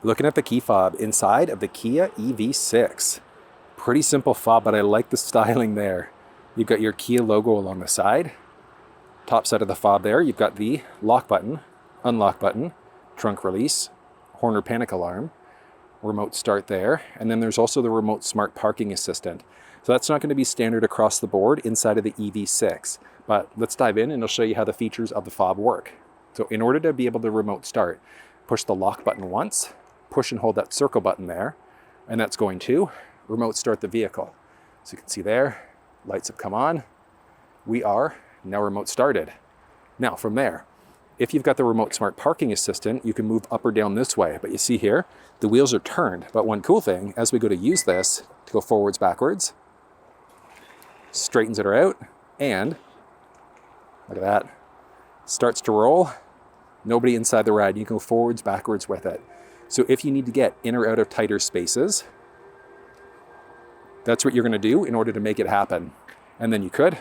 Looking at the key fob inside of the Kia EV6. Pretty simple fob, but I like the styling there. You've got your Kia logo along the side. Top side of the fob there, you've got the lock button, unlock button, trunk release, horn or panic alarm, remote start there, and then there's also the remote smart parking assistant. So that's not going to be standard across the board inside of the EV6, but let's dive in and I'll show you how the features of the fob work. So in order to be able to remote start, push the lock button once, push and hold that circle button there, and that's going to remote start the vehicle. So you can see there, lights have come on. We are now remote started. Now from there, if you've got the remote smart parking assistant, you can move up or down this way. But you see here, the wheels are turned. But one cool thing, as we go to use this, to go forwards, backwards, straightens it out, and look at that, starts to roll. Nobody inside the ride. You can go forwards, backwards with it. So if you need to get in or out of tighter spaces, that's what you're going to do in order to make it happen. And then you could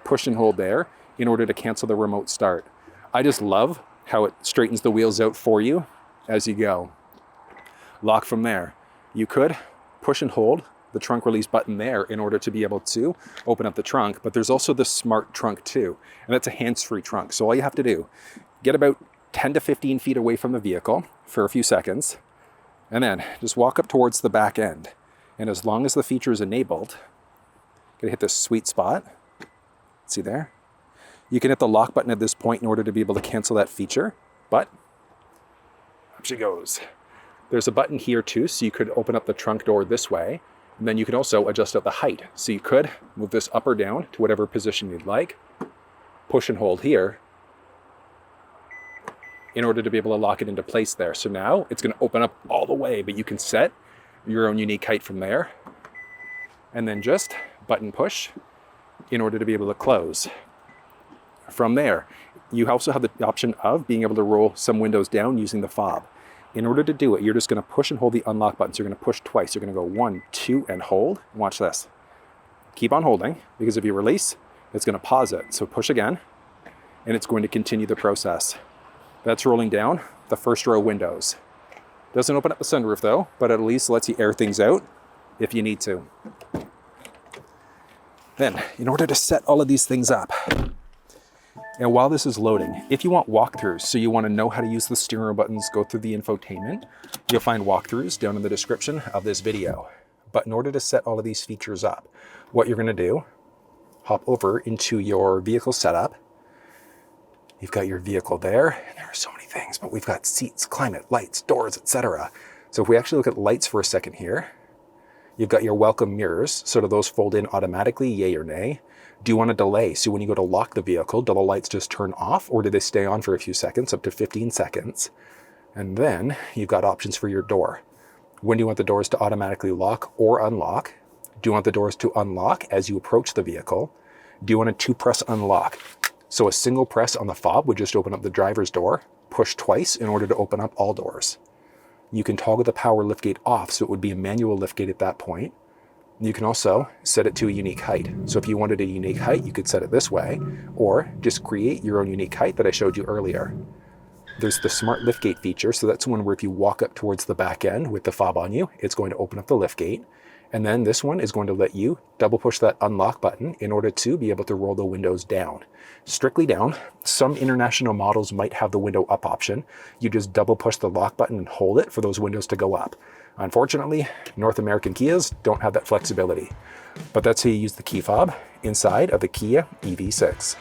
push and hold there in order to cancel the remote start. I just love how it straightens the wheels out for you as you go. Lock from there. You could push and hold the trunk release button there in order to be able to open up the trunk, but there's also the smart trunk too, and that's a hands-free trunk. So all you have to do, get about 10 to 15 feet away from the vehicle for a few seconds, and then just walk up towards the back end. And as long as the feature is enabled, gonna hit this sweet spot. See there? You can hit the lock button at this point in order to be able to cancel that feature, but up she goes. There's a button here too, so you could open up the trunk door this way, and then you can also adjust out the height. So you could move this up or down to whatever position you'd like, push and hold here, in order to be able to lock it into place there. So now it's going to open up all the way, but you can set your own unique height from there, and then just button push in order to be able to close. From there, you also have the option of being able to roll some windows down using the fob. In order to do it, you're just going to push and hold the unlock button. So you're going to push twice. You're going to go 1, 2, and hold. Watch this. Keep on holding, because if you release, it's going to pause it. So push again, and it's going to continue the process. That's rolling down the first row windows. Doesn't open up the sunroof though, but at least lets you air things out if you need to. Then, in order to set all of these things up, and while this is loading, if you want walkthroughs, so you want to know how to use the steering wheel buttons, go through the infotainment, you'll find walkthroughs down in the description of this video. But in order to set all of these features up, what you're going to do, hop over into your vehicle setup. You've got your vehicle there, and there are so many things, but we've got seats, climate, lights, doors, etc. So if we actually look at lights for a second here, you've got your welcome mirrors, so do those fold in automatically, yay or nay? Do you want to delay? So when you go to lock the vehicle, do the lights just turn off, or do they stay on for a few seconds, up to 15 seconds? And then you've got options for your door. When do you want the doors to automatically lock or unlock? Do you want the doors to unlock as you approach the vehicle? Do you want a 2-press unlock? So a single press on the fob would just open up the driver's door, push twice in order to open up all doors. You can toggle the power liftgate off, so it would be a manual liftgate at that point. You can also set it to a unique height. So if you wanted a unique height, you could set it this way, or just create your own unique height that I showed you earlier. There's the smart liftgate feature, so that's one where if you walk up towards the back end with the fob on you, it's going to open up the liftgate. And then this one is going to let you double push that unlock button in order to be able to roll the windows down. Strictly down. Some international models might have the window up option. You just double push the lock button and hold it for those windows to go up. Unfortunately, North American Kias don't have that flexibility. But that's how you use the key fob inside of the Kia EV6.